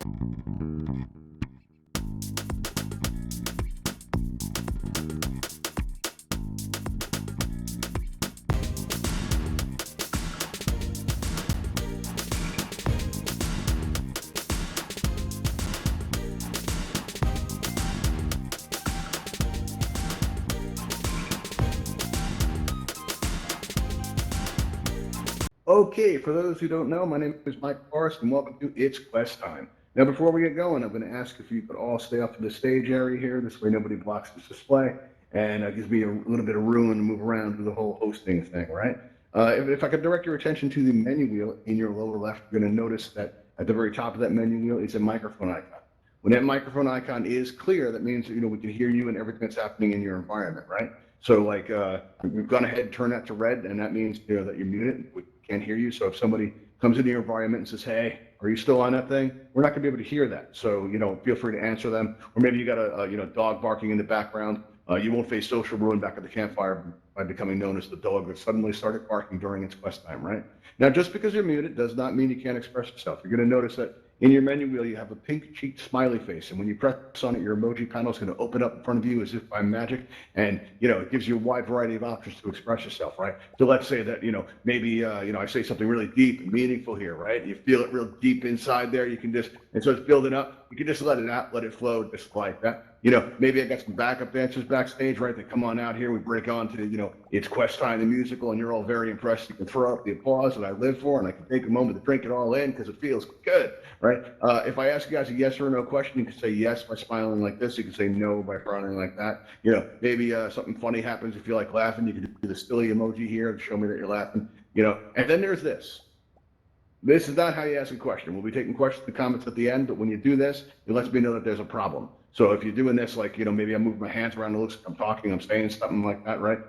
Okay, for those who don't know, my name is Mike Forrest, and welcome to It's Quest Time. Now, before we get going, I'm going to ask if you could all stay up to the stage area here. This way nobody blocks this display, and it gives me a little bit of room to move around through the whole hosting thing, right? If I could direct your attention to the menu wheel in your lower left, you're going to notice that at the very top of that menu wheel is a microphone icon. When that microphone icon is clear, that means we can hear you and everything that's happening in your environment, right? So like we've gone ahead and turned that to red, and that means that you're muted. We can't hear you. So if somebody comes into your environment and says, "Hey, are you still on that thing?" We're not going to be able to hear that. So feel free to answer them. Or maybe you got a dog barking in the background. You won't face social ruin back at the campfire by becoming known as the dog that suddenly started barking during its quest time, right? Now, just because you're muted does not mean you can't express yourself. You're going to notice that in your menu wheel, you have a pink-cheeked smiley face, and when you press on it, your emoji panel is going to open up in front of you as if by magic, and it gives you a wide variety of options to express yourself, right? So let's say that maybe I say something really deep and meaningful here, right? You feel it real deep inside there. You can just, and so it's building up. You can just let it out, let it flow, just like that. Maybe I got some backup dancers backstage, right? They come on out here. We break on to, It's Quest Time, the musical, and you're all very impressed. You can throw up the applause that I live for, and I can take a moment to drink it all in because it feels good, right? If I ask you guys a yes or no question, you can say yes by smiling like this. You can say no by frowning like that. Maybe something funny happens. If you like laughing, you can do the stilly emoji here to show me that you're laughing, And then there's this. This is not how you ask a question. We'll be taking questions and comments at the end, but when you do this, it lets me know that there's a problem. So if you're doing this, like, maybe I'm moving my hands around, it looks like I'm talking, I'm saying something like that, right?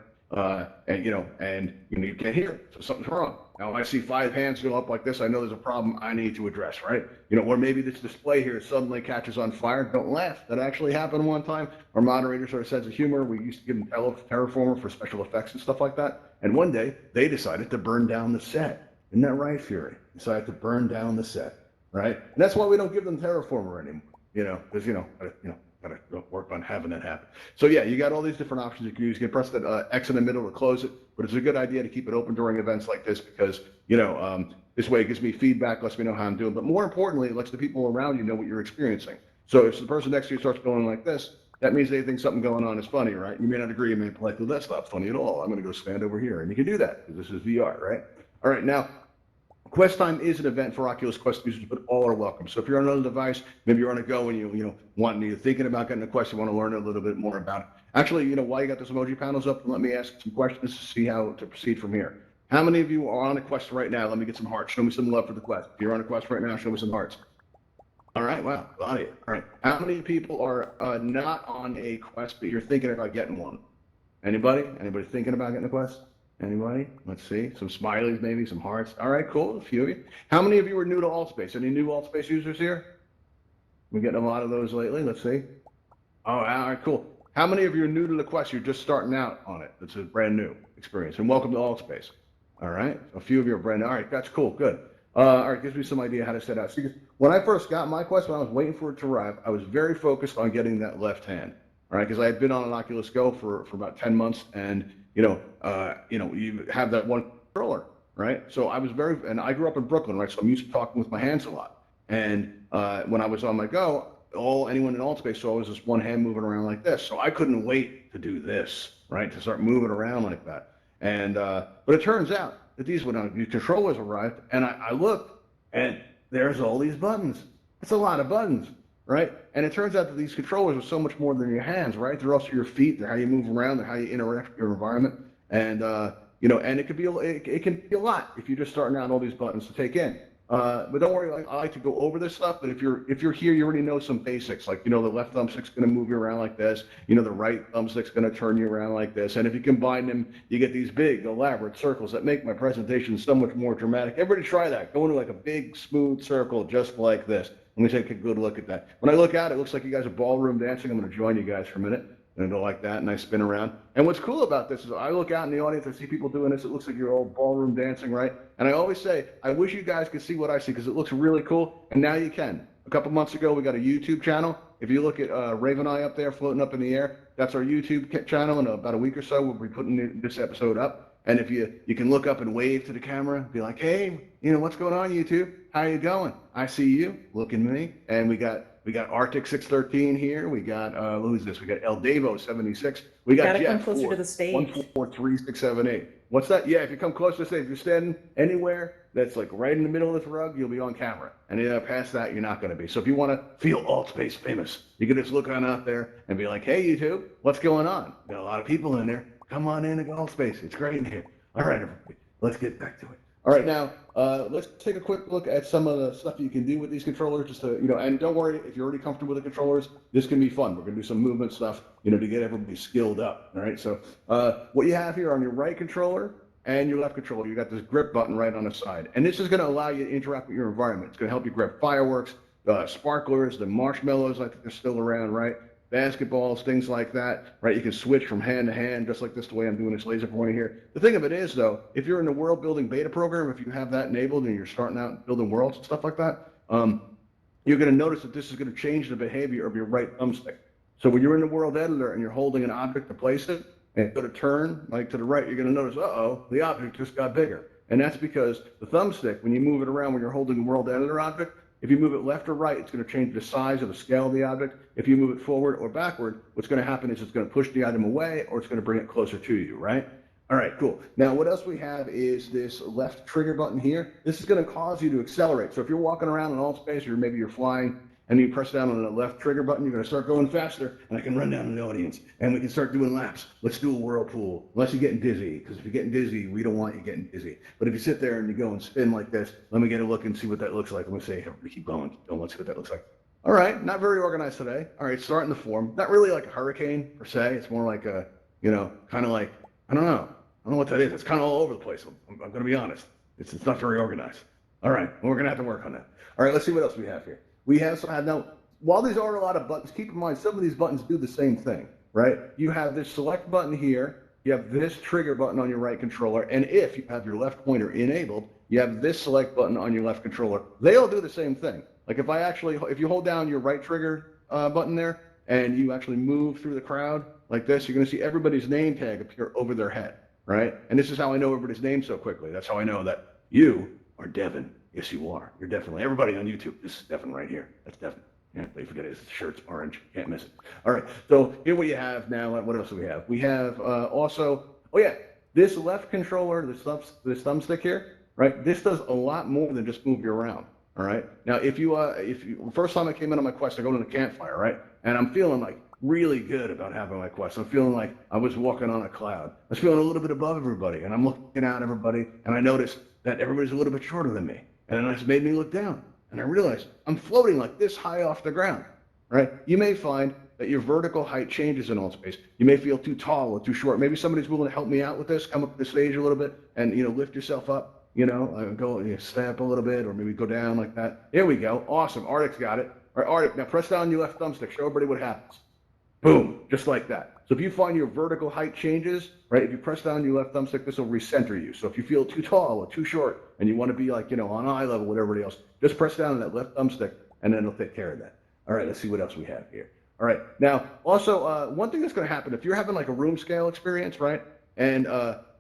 And you can't hear it, so something's wrong. Now, if I see 5 hands go up like this, I know there's a problem I need to address, right? Or maybe this display here suddenly catches on fire. Don't laugh. That actually happened one time. Our moderators are a sense of humor. We used to give them Terraformer for special effects and stuff like that. And one day, they decided to burn down the set. Isn't that right, Fury? Decided to burn down the set, right? And that's why we don't give them Terraformer anymore, because, gotta work on having that happen. So yeah, you got all these different options you can use. You can press that X in the middle to close it, but it's a good idea to keep it open during events like this because, this way it gives me feedback, lets me know how I'm doing, but more importantly, it lets the people around you know what you're experiencing. So if the person next to you starts going like this, that means they think something going on is funny, right? You may not agree, you may be like, well, that's not funny at all. I'm gonna go stand over here. And you can do that because this is VR, right? All right, now, Quest Time is an event for Oculus Quest users, but all are welcome. So if you're on another device, maybe you're on a go and you're thinking about getting a Quest, you want to learn a little bit more about it. Actually, while you got those emoji panels up, let me ask some questions to see how to proceed from here. How many of you are on a Quest right now? Let me get some hearts. Show me some love for the Quest. If you're on a Quest right now, show me some hearts. All right, wow, a lot of you. All right, how many people are not on a Quest, but you're thinking about getting one? Anybody? Anybody thinking about getting a Quest? Anybody? Let's see. Some smileys, maybe some hearts. All right, cool. A few of you. How many of you are new to Altspace? Any new Altspace users here? We're getting a lot of those lately. Let's see. Oh, all right, cool. How many of you are new to the Quest? You're just starting out on it. It's a brand new experience. And welcome to Altspace. All right. A few of you are brand new. All right, that's cool. Good. All right, gives me some idea how to set out. See, when I first got my Quest, when I was waiting for it to arrive, I was very focused on getting that left hand. All right, because I had been on an Oculus Go for about 10 months, and you have that one controller, right? So I was and I grew up in Brooklyn, right? So I'm used to talking with my hands a lot. And when I was on my Go, anyone in Altspace saw was this one hand moving around like this. So I couldn't wait to do this, right? To start moving around like that. And but it turns out that these controllers arrived, and I looked, and there's all these buttons. It's a lot of buttons. Right? And it turns out that these controllers are so much more than your hands, right? They're also your feet. They're how you move around. They're how you interact with your environment. And, and it can be a lot if you're just starting out all these buttons to take in. But don't worry, I like to go over this stuff, but if you're here, you already know some basics, like, the left thumbstick's going to move you around like this, the right thumbstick's going to turn you around like this, and if you combine them, you get these big, elaborate circles that make my presentation so much more dramatic. Everybody try that. Go into like a big, smooth circle just like this. Let me take a good look at that. When I look at it, it looks like you guys are ballroom dancing. I'm going to join you guys for a minute. And go like that, and I spin around. And what's cool about this is I look out in the audience, I see people doing this. It looks like you're all ballroom dancing, right? And I always say, I wish you guys could see what I see because it looks really cool. And now you can. A couple months ago, we got a YouTube channel. If you look at Raven Eye up there floating up in the air, that's our YouTube channel. In about a week or so, we'll be putting this episode up. And if you can look up and wave to the camera, be like, hey, what's going on, YouTube? How you going? I see you. Look at me. And we got Arctic 613 here. We got who's this? We got El Davo 76. We got Gotta Jeff come closer 4, to the stage. 143678. What's that? Yeah, if you come close to the stage, if you're standing anywhere that's like right in the middle of this rug, you'll be on camera. And past that, you're not going to be. So if you want to feel Altspace famous, you can just look on out there and be like, hey, YouTube, what's going on? Got a lot of people in there. Come on in and go Altspace. It's great in here. All right, everybody, let's get back to it. All right, now let's take a quick look at some of the stuff you can do with these controllers. Just to, and don't worry if you're already comfortable with the controllers. This can be fun. We're gonna do some movement stuff, to get everybody skilled up. All right. So what you have here on your right controller and your left controller, you got this grip button right on the side, and this is going to allow you to interact with your environment. It's going to help you grab fireworks, sparklers, the marshmallows. I think they're still around, right? Basketballs, things like that, right? You can switch from hand to hand, just like this, the way I'm doing this laser pointer here. The thing of it is, though, if you're in the world building beta program, if you have that enabled and you're starting out building worlds and stuff like that, you're going to notice that this is going to change the behavior of your right thumbstick. So when you're in the world editor and you're holding an object to place it, and go to turn, like to the right, you're going to notice, the object just got bigger. And that's because the thumbstick, when you move it around when you're holding a world editor object, if you move it left or right, it's going to change the size or the scale of the object. If you move it forward or backward, what's going to happen is it's going to push the item away or it's going to bring it closer to you, right? All right, cool. Now, what else we have is this left trigger button here. This is going to cause you to accelerate. So if you're walking around in Altspace or maybe you're flying and you press down on the left trigger button, you're going to start going faster, and I can run down to the audience, and we can start doing laps. Let's do a whirlpool, unless you're getting dizzy, because if you're getting dizzy, we don't want you getting dizzy. But if you sit there and you go and spin like this, let me get a look and see what that looks like. I'm going to say, hey, keep going. Let's see what that looks like. All right, not very organized today. All right, starting to form. Not really like a hurricane, per se. It's more like a, kind of like, I don't know what that is. It's kind of all over the place. I'm going to be honest. It's not very organized. All right, well, we're going to have to work on that. All right, let's see what else we have here. We have some, now, while these are a lot of buttons, keep in mind some of these buttons do the same thing, right? You have this select button here, you have this trigger button on your right controller, and if you have your left pointer enabled, you have this select button on your left controller. They all do the same thing. Like if you hold down your right trigger button there and you actually move through the crowd like this, you're going to see everybody's name tag appear over their head, right? And this is how I know everybody's name so quickly. That's how I know that you are Devin. Yes, you are. You're definitely, everybody on YouTube, this is Devin right here. That's Devin. Yeah, they forget his shirt's orange. Can't miss it. All right. So here we have now. What else do we have? We have also. Oh yeah, this left controller, this thumbstick here, right? This does a lot more than just move you around. All right. Now, if you first time I came in on my Quest, I go to the campfire, right? And I'm feeling like really good about having my Quest. I'm feeling like I was walking on a cloud. I was feeling a little bit above everybody, and I'm looking at everybody, and I noticed that everybody's a little bit shorter than me, and it made me look down. And I realized I'm floating like this high off the ground, right? You may find that your vertical height changes in Altspace. You may feel too tall or too short. Maybe somebody's willing to help me out with this, come up to the stage a little bit and, lift yourself up, go step a little bit or maybe go down like that. There we go. Awesome. Arctic's got it. All right, Arctic, now press down your left thumbstick. Show everybody what happens. Boom, just like that. So if you find your vertical height changes, right, if you press down your left thumbstick, this will recenter you. So if you feel too tall or too short and you want to be like, on eye level with everybody else, just press down on that left thumbstick and then it'll take care of that. All right, let's see what else we have here. All right, now also one thing that's going to happen, if you're having like a room scale experience, right, and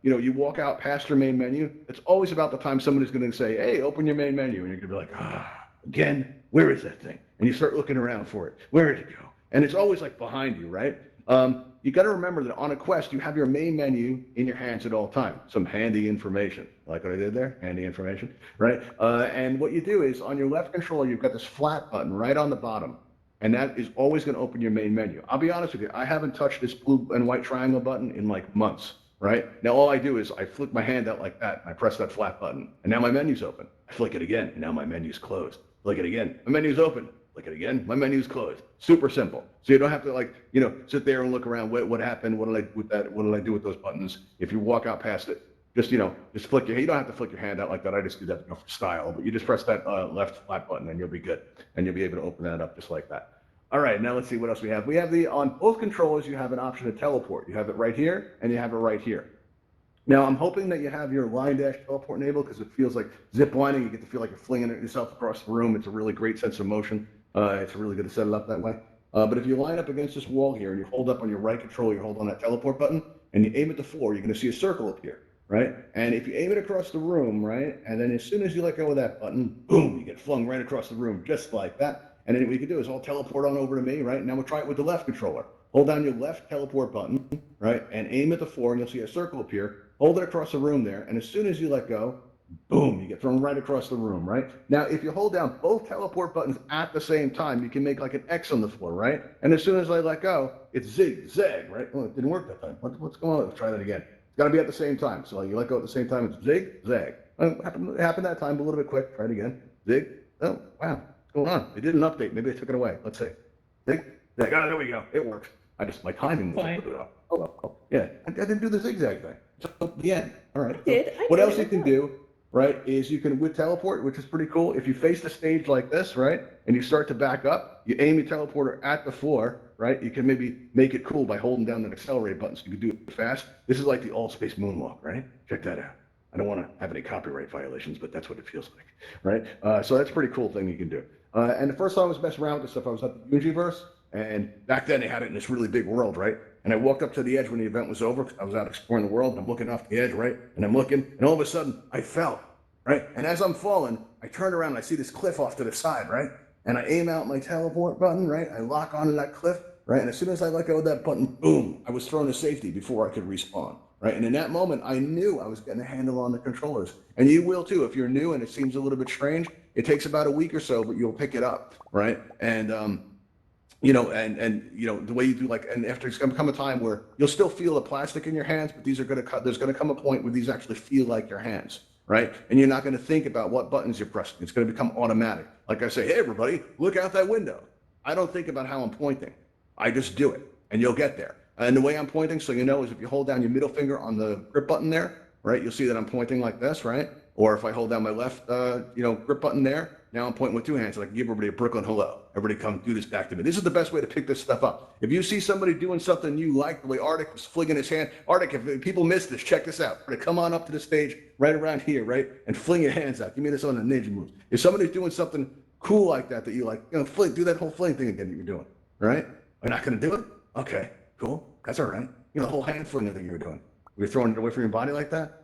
you walk out past your main menu, it's always about the time somebody's going to say, hey, open your main menu. And you're going to be like, again, where is that thing? And you start looking around for it. Where did it go? And it's always like behind you, right? You got to remember that on a Quest, you have your main menu in your hands at all times. Some handy information, like what I did there, handy information, right? And what you do is on your left controller, you've got this flat button right on the bottom, and that is always going to open your main menu. I'll be honest with you, I haven't touched this blue and white triangle button in like months, right? Now all I do is I flick my hand out like that, and I press that flat button, and now my menu's open. I flick it again, and now my menu's closed. Flick it again, my menu's open. Click it again, my menu's closed. Super simple. So you don't have to sit there and look around, what happened, what did I do with that, what did I do with those buttons? If you walk out past it, just flick you don't have to flick your hand out like that. I just do that for style, but you just press that left flat button and you'll be good. And you'll be able to open that up just like that. All right, now let's see what else we have. We have on both controllers, you have an option to teleport. You have it right here and you have it right here. Now, I'm hoping that you have your line dash teleport enabled because it feels like zip lining. You get to feel like you're flinging yourself across the room. It's a really great sense of motion. It's really good to set it up that way. But if you line up against this wall here and you hold up on your right controller, you hold on that teleport button and you aim at the floor, you're going to see a circle appear, right? And if you aim it across the room, right, and then as soon as you let go of that button, boom, you get flung right across the room just like that. And then what you can do is all teleport on over to me, right? Now we'll try it with the left controller. Hold down your left teleport button, right, and aim at the floor, and you'll see a circle appear. Hold it across the room there, and as soon as you let go, boom, you get thrown right across the room, right? Now, if you hold down both teleport buttons at the same time, you can make like an X on the floor, right? And as soon as I let go, it's zig, zag, right? Well, it didn't work that time. What's going on? Let's try that again. It's got to be at the same time. So you let go at the same time, it's zig, zag. It happened that time, a little bit quick. Try it again. Zig. Oh, wow. What's going on? They did an update. Maybe they took it away. Let's see. Zig, zag. Oh, there we go. It works. My timing was a off. Oh, yeah. I didn't do the zigzag thing. So, the end. All right. What else you can do, right, is you can, with teleport, which is pretty cool, if you face the stage like this, right, and you start to back up, you aim your teleporter at the floor, right, you can maybe make it cool by holding down the accelerate button so you can do it fast. This is like the Altspace moonwalk, right? Check that out. I don't want to have any copyright violations, but that's what it feels like, right? So that's a pretty cool thing you can do. And the first time I was messing around with this stuff, I was at the Universe, and back then they had it in this really big world, right? And I walked up to the edge when the event was over. I was out exploring the world, and I'm looking off the edge, right? And I'm looking, and all of a sudden, I fell, right? And as I'm falling, I turn around, and I see this cliff off to the side, right? And I aim out my teleport button, right? I lock onto that cliff, right? And as soon as I let go of that button, boom, I was thrown to safety before I could respawn, right? And in that moment, I knew I was getting a handle on the controllers. And you will too. If you're new and it seems a little bit strange, it takes about a week or so, but you'll pick it up, right? And, the way you do, like, and after it's going to come a time where you'll still feel the plastic in your hands, but these are going to cut. There's going to come a point where these actually feel like your hands, right? And you're not going to think about what buttons you're pressing. It's going to become automatic. Like I say, hey, everybody, look out that window. I don't think about how I'm pointing. I just do it, and you'll get there. And the way I'm pointing, so you know, is if you hold down your middle finger on the grip button there, right, you'll see that I'm pointing like this, right? Or if I hold down my left, grip button there, now I'm pointing with two hands, so I can give everybody a Brooklyn hello. Everybody come do this back to me. This is the best way to pick this stuff up. If you see somebody doing something you like, the way Arctic was flinging his hand, Arctic, if people miss this, check this out. Come on up to the stage right around here, right, and fling your hands out. Give me this on the ninja moves. If somebody's doing something cool like that you like, do that whole fling thing again that you're doing, right? You're not going to do it? Okay, cool. That's all right. The whole hand fling thing you're doing. You're throwing it away from your body like that?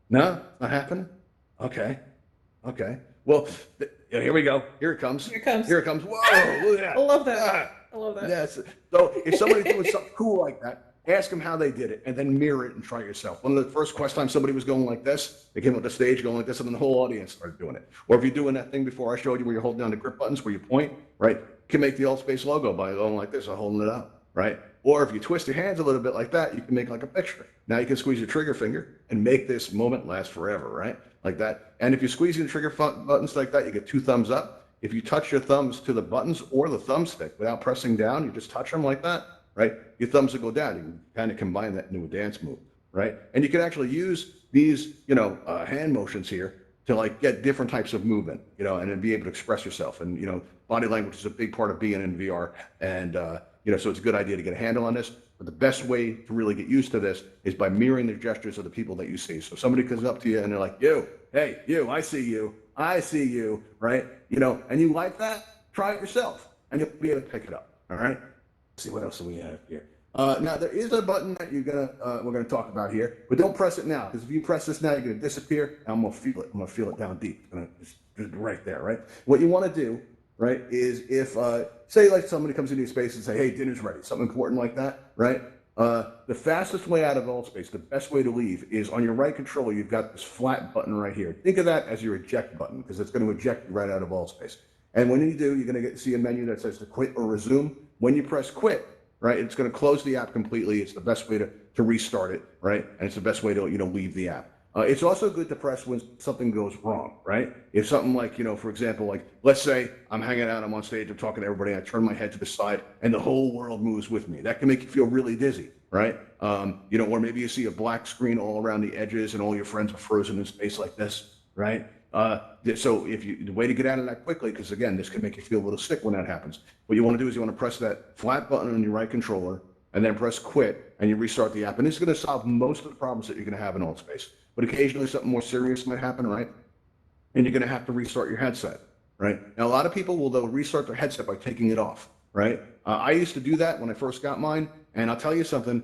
No? Not happening? Okay. Well, here we go. Here it comes. Here it comes. Whoa, look at that. I love that. I love that. Yes. So if somebody's doing something cool like that, ask them how they did it and then mirror it and try it yourself. One of the first quest times somebody was going like this, they came up the stage going like this, and then the whole audience started doing it. Or if you're doing that thing before I showed you where you're holding down the grip buttons, where you point, right? You can make the Altspace logo by going like this or holding it up, right? Or if you twist your hands a little bit like that, you can make like a picture. Now you can squeeze your trigger finger and make this moment last forever, right? Like that. And if you're squeezing the trigger buttons like that, you get 2 thumbs up. If you touch your thumbs to the buttons or the thumbstick without pressing down, you just touch them like that, right? Your thumbs will go down. You can kind of combine that into a dance move, right? And you can actually use these, hand motions here to like get different types of movement, and then be able to express yourself. And, body language is a big part of being in VR. And, so it's a good idea to get a handle on this. But the best way to really get used to this is by mirroring the gestures of the people that you see. So if somebody comes up to you and they're like, hey, you, I see you, right? And you like that, try it yourself and you'll be able to pick it up. All right. Let's see what else do we have here. Now there is a button that we're gonna talk about here, but don't press it now, because if you press this now, you're gonna disappear. And I'm gonna feel it. I'm gonna feel it down deep. It's just right there, right? What you want to do, right, is if say like somebody comes into your space and say, hey, dinner's ready, something important like that, right? The fastest way out of Altspace, the best way to leave, is on your right controller. You've got this flat button right here. Think of that as your eject button, because it's going to eject you right out of Altspace. And when you do, you're going to see a menu that says to quit or resume. When you press quit, right, it's going to close the app completely. It's the best way to restart it, right? And it's the best way to leave the app. It's also good to press when something goes wrong, right? If something like, for example, like, let's say I'm hanging out, I'm on stage, I'm talking to everybody, I turn my head to the side, and the whole world moves with me. That can make you feel really dizzy, right? Or maybe you see a black screen all around the edges, and all your friends are frozen in space like this, right? So the way to get out of that quickly, because again, this can make you feel a little sick when that happens. What you want to do is you want to press that flat button on your right controller, and then press quit, and you restart the app. And this is going to solve most of the problems that you're going to have in Altspace. But occasionally something more serious might happen, right? And you're going to have to restart your headset, right? Now, a lot of people will they'll restart their headset by taking it off, right? I used to do that when I first got mine, and I'll tell you something.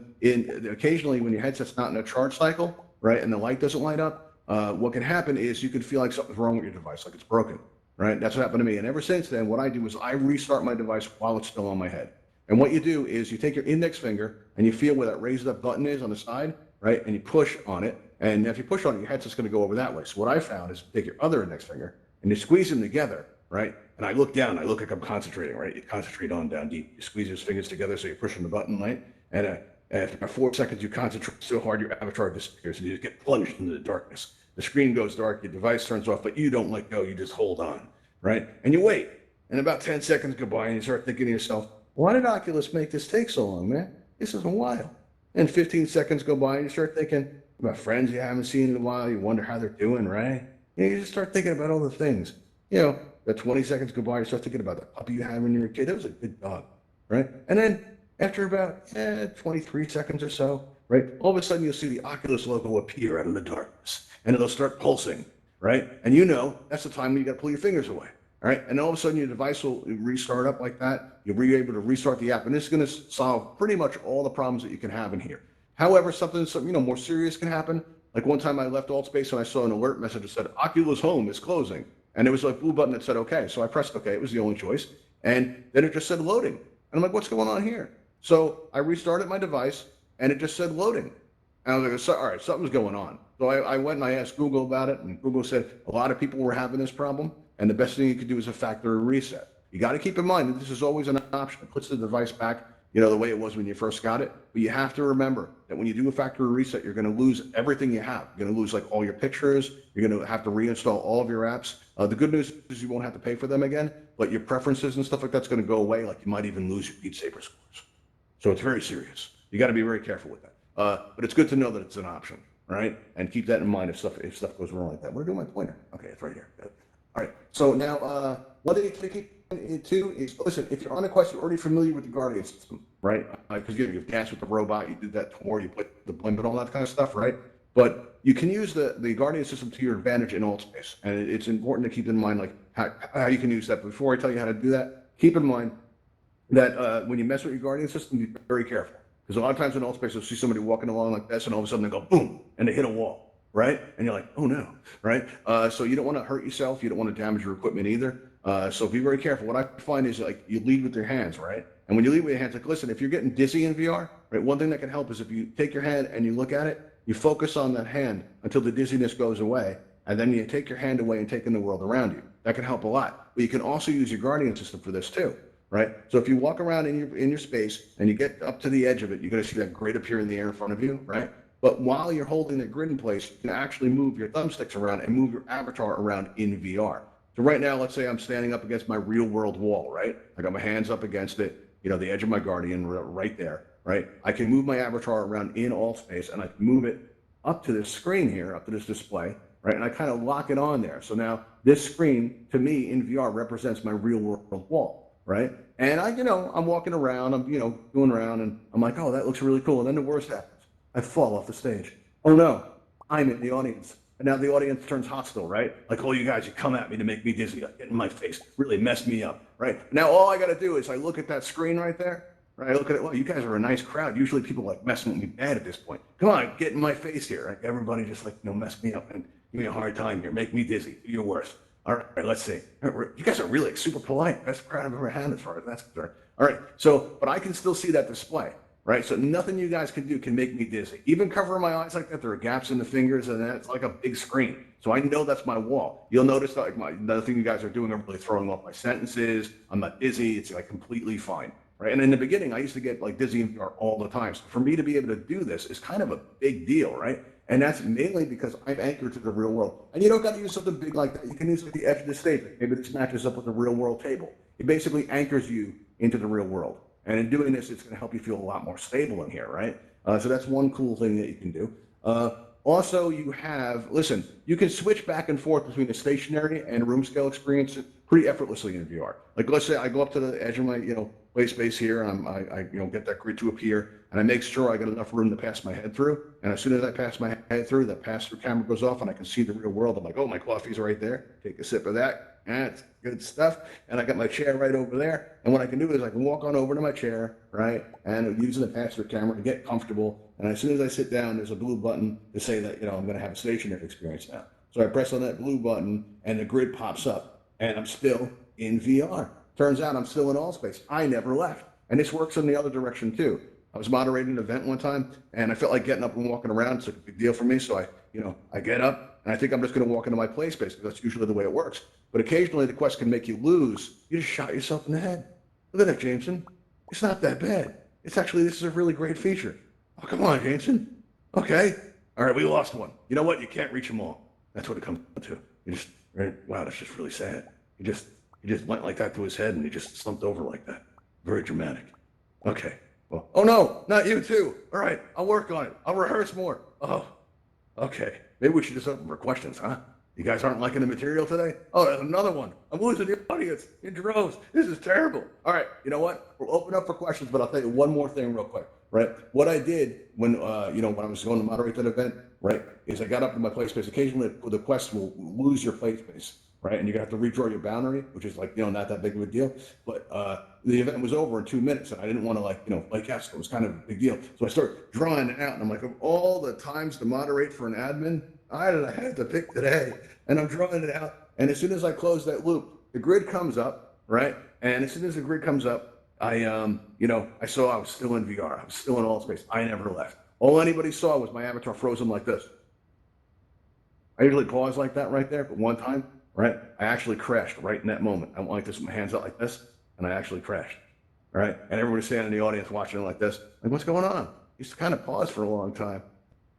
Occasionally, when your headset's not in a charge cycle, right, and the light doesn't light up, what can happen is you can feel like something's wrong with your device, like it's broken, right? That's what happened to me. And ever since then, what I do is I restart my device while it's still on my head. And what you do is you take your index finger and you feel where that raised up button is on the side, right? And you push on it. And if you push on it, your headset's going to go over that way. So what I found is take your other index finger and you squeeze them together, right? And I look down, I look like I'm concentrating, right? You concentrate on down deep. You squeeze your fingers together so you're pushing the button, right? And after 4 seconds, you concentrate so hard your avatar disappears and you just get plunged into the darkness. The screen goes dark, your device turns off, but you don't let go. You just hold on, right? And you wait. And about 10 seconds go by and you start thinking to yourself, why did Oculus make this take so long, man? This is a while. And 15 seconds go by and you start thinking about friends you haven't seen in a while. You wonder how they're doing, right? You just start thinking about all the things. About 20 seconds go by, you start thinking about the puppy you had when you were a kid. That was a good dog, right? And then after about 23 seconds or so, right, all of a sudden you'll see the Oculus logo appear out of the darkness and it'll start pulsing, right? And that's the time when you got to pull your fingers away. All right, and all of a sudden your device will restart up like that. You'll be able to restart the app, and this is going to solve pretty much all the problems that you can have in here. However, something more serious can happen. Like one time I left Altspace and I saw an alert message that said Oculus Home is closing, and there was a blue button that said OK. So I pressed OK. It was the only choice, and then it just said loading, and I'm like, what's going on here? So I restarted my device, and it just said loading, and I was like, all right, something's going on. So I went and I asked Google about it, and Google said a lot of people were having this problem. And the best thing you could do is a factory reset. You got to keep in mind that this is always an option. It puts the device back, the way it was when you first got it. But you have to remember that when you do a factory reset, you're going to lose everything you have. You're going to lose like all your pictures. You're going to have to reinstall all of your apps. The good news is you won't have to pay for them again, but your preferences and stuff like that's going to go away. Like you might even lose your Beat Saber scores. So it's very serious. You got to be very careful with that. But it's good to know that it's an option, right? And keep that in mind if stuff goes wrong like that. Where do my pointer? Okay, it's right here. Good. All right, so now one thing to keep into is, listen, if you're on a Quest, you're already familiar with the Guardian system, right? Because you've danced with the robot, you did that tour, you put the blimp and all that kind of stuff, right? But you can use the Guardian system to your advantage in Altspace, and it's important to keep in mind like how you can use that. But before I tell you how to do that, keep in mind that when you mess with your Guardian system, be very careful. Because a lot of times in Altspace, you'll see somebody walking along like this, and all of a sudden they go boom, and they hit a wall. Right? And you're like, oh no, right? So you don't want to hurt yourself. You don't want to damage your equipment either. So be very careful. What I find is like you lead with your hands, right? And when you lead with your hands, like listen, if you're getting dizzy in VR, right? One thing that can help is if you take your hand and you look at it, you focus on that hand until the dizziness goes away. And then you take your hand away and take in the world around you. That can help a lot. But you can also use your Guardian system for this too, right? So if you walk around in your space and you get up to the edge of it, you're going to see that grid appear in the air in front of you, right? But while you're holding the grid in place, you can actually move your thumbsticks around and move your avatar around in VR. So right now, let's say I'm standing up against my real world wall, right? I got my hands up against it, the edge of my Guardian right there, right? I can move my avatar around in Altspace and I can move it up to this screen here, up to this display, right? And I kind of lock it on there. So now this screen to me in VR represents my real world wall, right? And I'm walking around, I'm, going around and I'm like, oh, that looks really cool. And then the worst happens. I fall off the stage. Oh no, I'm in the audience. And now the audience turns hostile, right? Like, oh, you guys, you come at me to make me dizzy, like, get in my face, really mess me up, right? Now all I got to do is I look at that screen right there, right? I look at it, well, you guys are a nice crowd. Usually people like messing with me bad at this point. Come on, get in my face here, right? Everybody just like, mess me up and give me a hard time here, make me dizzy, do your worst. All right, let's see. You guys are really super polite. Best crowd I've ever had as far as that's concerned. All right, so, but I can still see that display. Right, so nothing you guys can do can make me dizzy. Even covering my eyes like that, there are gaps in the fingers, and it's like a big screen. So I know that's my wall. You'll notice that like nothing you guys are doing, I'm really throwing off my sentences. I'm not dizzy. It's like completely fine. Right, and in the beginning, I used to get like dizzy in VR all the time. So for me to be able to do this is kind of a big deal, right? And that's mainly because I'm anchored to the real world. And you don't got to use something big like that. You can use like the edge of the stage. Maybe this matches up with the real world table. It basically anchors you into the real world. And in doing this, it's going to help you feel a lot more stable in here, right? So that's one cool thing that you can do. Also, you can switch back and forth between the stationary and room scale experience pretty effortlessly in VR. Like let's say I go up to the edge of my, play space here, and I get that grid to appear, and I make sure I got enough room to pass my head through. And as soon as I pass my head through, that pass-through camera goes off, and I can see the real world. I'm like, oh, my coffee's right there. Take a sip of that. That's good stuff. And I got my chair right over there. And what I can do is I can walk on over to my chair, right, and using the pass-through camera to get comfortable. And as soon as I sit down, there's a blue button to say that I'm going to have a stationary experience now. So I press on that blue button, and the grid pops up, and I'm still in VR. Turns out I'm still in Altspace. I never left. And this works in the other direction too. I was moderating an event one time, and I felt like getting up and walking around. It's like a big deal for me. So I get up, and I think I'm just going to walk into my play space because that's usually the way it works. But occasionally the Quest can make you lose. You just shot yourself in the head. Look at that, Jameson. It's not that bad. This is a really great feature. Oh, come on, Jameson. Okay. All right, we lost one. You know what? You can't reach them all. That's what it comes down to. Wow, that's just really sad. He just went like that to his head, and he just slumped over like that. Very dramatic. Okay. Well, oh no, not you too. All right, I'll work on it. I'll rehearse more. Oh, okay. Maybe we should just open for questions, huh? You guys aren't liking the material today? Oh, there's another one. I'm losing the audience in droves. This is terrible. All right, you know what? We'll open up for questions, but I'll tell you one more thing real quick, right? What I did when I was going to moderate that event, right, is I got up in my play space. Occasionally, the Quest will lose your play space, right? And you have to redraw your boundary, which is not that big of a deal. But the event was over in 2 minutes, and I didn't want to play catch. It was kind of a big deal. So I start drawing it out, and I'm like, of all the times to moderate for an admin, I had to pick today. And I'm drawing it out. And as soon as I close that loop, the grid comes up, right? And as soon as the grid comes up, I saw I was still in VR. I was still in Altspace. I never left. All anybody saw was my avatar frozen like this. I usually pause like that right there, but one time, right, I actually crashed right in that moment. I went like this with my hands out like this, and I actually crashed, right? And everybody standing in the audience watching it like this, like, what's going on? He's kind of paused for a long time.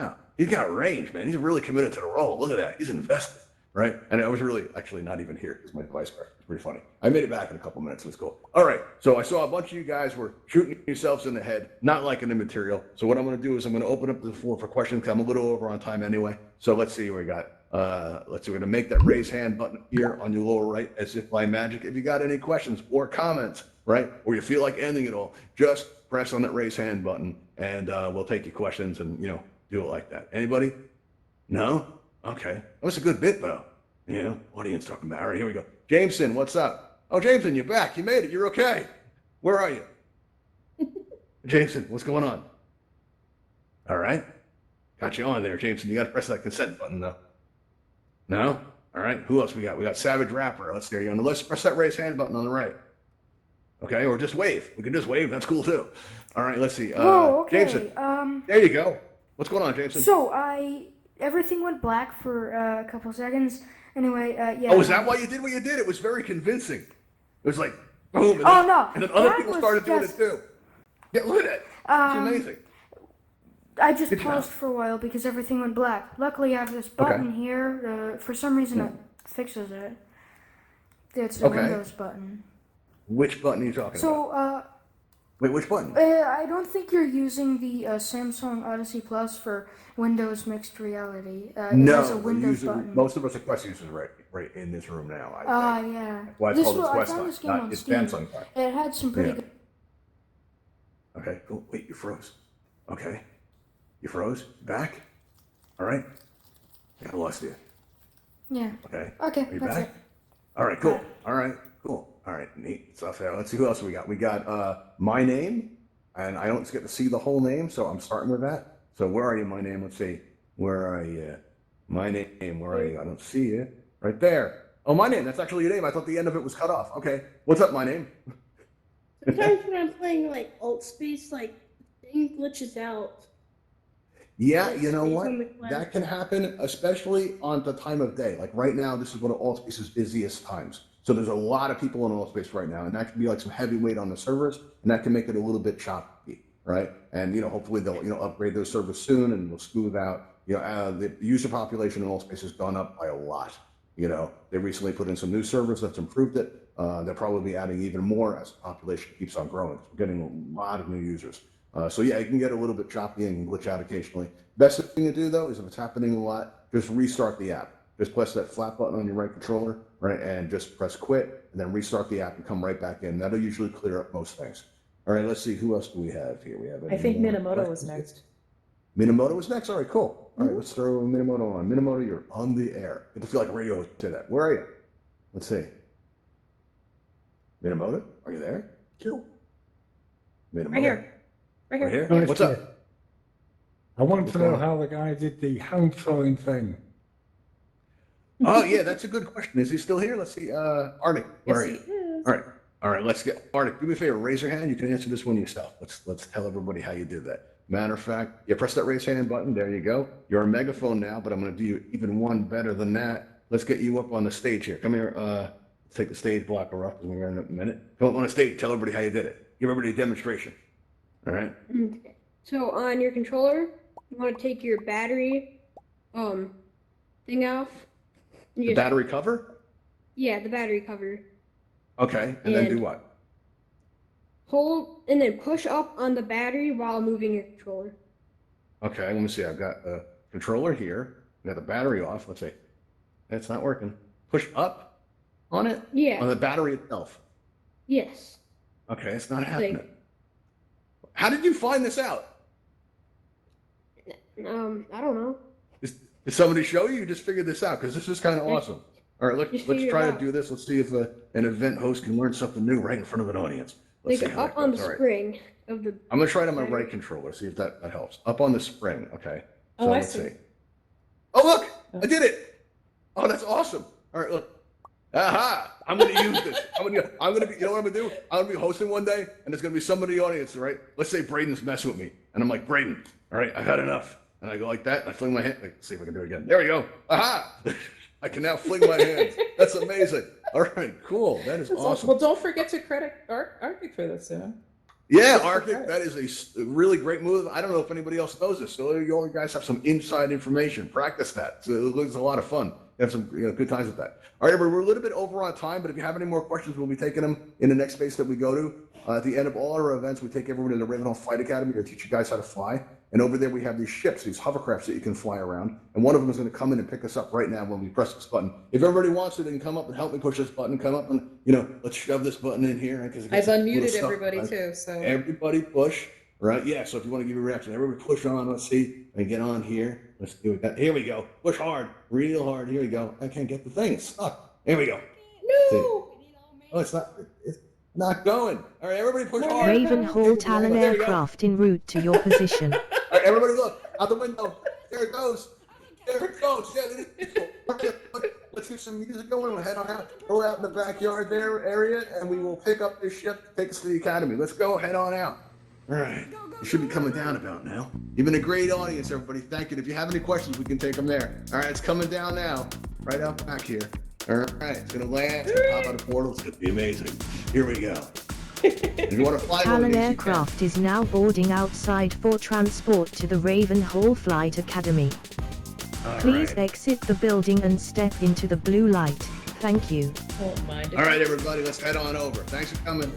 Yeah, he's got range, man. He's really committed to the role. Look at that. He's invested, right? And I was really actually not even here because my device crashed. It's pretty funny. I made it back in a couple minutes. It was cool. All right. So I saw a bunch of you guys were shooting yourselves in the head, not liking the material. So what I'm going to do is I'm going to open up the floor for questions because I'm a little over on time anyway. So let's see what we got. Let's see. We're going to make that raise hand button here on your lower right as if by magic. If you got any questions or comments, right, or you feel like ending it all, just press on that raise hand button and we'll take your questions and, do it like that. Anybody? No? Okay. That was a good bit, though. Audience talking about. All right, here we go. Jameson, what's up? Oh, Jameson, you're back. You made it. You're okay. Where are you? Jameson, what's going on? All right. Got you on there, Jameson. You got to press that consent button, though. No? All right. Who else we got? We got Savage Rapper. Let's hear you on the list. Press that raise hand button on the right. Okay, or just wave. We can just wave. That's cool, too. All right, let's see. Whoa, okay. Jameson. There you go. What's going on, Jameson? So everything went black for a couple seconds. Anyway, yeah. Oh, is that why you did what you did? It was very convincing. It was like, boom. And then other people started doing it too. Yeah, look at that. It's amazing. I just paused for a while because everything went black. Luckily, I have this button here. For some reason, it fixes it. It's the Windows button. Which button are you talking about? Wait, which button? I don't think you're using the Samsung Odyssey Plus for Windows Mixed Reality. No, a Windows button. Most of us are Quest users right in this room now. Yeah. Why it's called Quest I found this game on Steam. Samsung. It had some pretty good... Okay, cool. Wait, you froze. Okay. You froze? Back? All right. I lost you. Yeah. Okay. Okay, are you that's back? it. All right, cool. All right, cool. All right, neat stuff there. Let's see who else we got. We got my name, and I don't get to see the whole name, so I'm starting with that. So where are you, my name? Let's see. Where are you? My name, where are you? I don't see you. Right there. Oh, my name. That's actually your name. I thought the end of it was cut off. Okay. What's up, my name? Sometimes when I'm playing like Altspace, like thing glitches out. Yeah, you know what? That can happen, especially on the time of day. Like right now, this is one of Altspace's busiest times. So there's a lot of people in Altspace right now, and that can be like some heavy weight on the servers, and that can make it a little bit choppy, right? And hopefully they'll upgrade those servers soon, and we'll smooth out. The user population in Altspace has gone up by a lot. They recently put in some new servers that's improved it. They'll probably be adding even more as the population keeps on growing. We're getting a lot of new users. So yeah, it can get a little bit choppy and glitch out occasionally. Best thing to do though is if it's happening a lot, just restart the app. just press that flat button on your right controller, right, and just press quit, and then restart the app and come right back in. That'll usually clear up most things. All right, let's see, who else do we have here? We have. I think Minamoto was next. Minamoto was next? All right, cool. All right, let's throw Minamoto on. Minamoto, you're on the air. Get to feel like a radio host to that. Where are you? Let's see. Minamoto, are you there? Minamoto. Right here. Right here. Right here? Nice What's to- up? I wanted to know how the guy did the hand throwing thing. Oh, yeah, that's a good question. Is he still here? Let's see. Arctic, where are Yes, you? he is. All right, let's get Arctic. Do me a favor, raise your hand. You can answer this one yourself. Let's tell everybody how you did that. Matter of fact, yeah, press that raise hand button. There you go. You're a megaphone now, but I'm going to do you even one better than that. Let's get you up on the stage here. Come here. Let's take the stage blocker off. We're in a minute. Come up on the stage. Tell everybody how you did it. Give everybody a demonstration. All right. Okay. So on your controller, you want to take your battery thing off. The battery cover. Yeah, the battery cover. Okay, and then And- do what? Hold and then push up on the battery while moving your controller. Okay, let me see. I've got the controller here. I got the battery off. Let's see. It's not working. Push up on it? Yeah. On the battery itself. Yes. Okay, it's not happening. How did you find this out? I don't know. Did somebody show you? You just figured this out because this is kind of awesome. All right, let's Just figure try it to out. do this. Let's see if an event host can learn something new right in front of an audience. Let's Like see how up that on the goes. All right. spring of the. I'm gonna try it on my battery. right controller. See if that helps. Up on the spring. Okay. So Oh, I let's see. Oh look, I did it. Oh, that's awesome. All right, look. Aha! I'm gonna use this. I'm gonna be. You know what I'm gonna do? I'm gonna be hosting one day, and there's gonna be somebody in the audience, right? Let's say Braden's messing with me, and I'm like, Braden, all right, I've had enough. And I go like that, and I fling my hand. Let's see if I can do it again. There we go. Aha! I can now fling my hands. That's amazing. All right, cool. That is awesome. Well, don't forget to credit Arctic for this. Yeah, Arctic, that is a really great move. I don't know if anybody else knows this, so you all guys have some inside information. Practice that. So it looks a lot of fun. Have some good times with that. All right, we're a little bit over on time, but if you have any more questions, we'll be taking them in the next space that we go to. At the end of all our events, we take everyone to the Ravenhall Flight Academy to teach you guys how to fly. And over there, we have these ships, these hovercrafts that you can fly around. And one of them is going to come in and pick us up right now when we press this button. If everybody wants to, they can come up and help me push this button. Come up and, let's shove this button in here. I've unmuted everybody too, so. Everybody push, right? Yeah, so if you want to give a reaction, everybody push on. Let's see. I get on here. Let's do it. Here we go. Push hard, real hard. Here we go. I can't get the thing. It's stuck. Here we go. No! Oh, it's not going. All right, everybody push hard. Ravenhall Talon There we go. aircraft en route to your position. All right, everybody look out the window. There it goes. There it goes. Yeah, let's get some music going. We'll head on out. Go out in the backyard there area, and we will pick up this ship, take us to the academy. Let's go. Head on out. All right. You should be coming down about now. You've been a great audience, everybody. Thank you. If you have any questions, we can take them there. All right, it's coming down now. Right out back here. All right, it's going to land. It's going to pop out of the portal. It's going to be amazing. Here we go. If you want to fly one of Talon these, you can. aircraft is now boarding outside for transport to the Ravenhall Flight Academy. All Please right. exit the building and step into the blue light. Thank you. Won't mind. All right, everybody, let's head on over. Thanks for coming.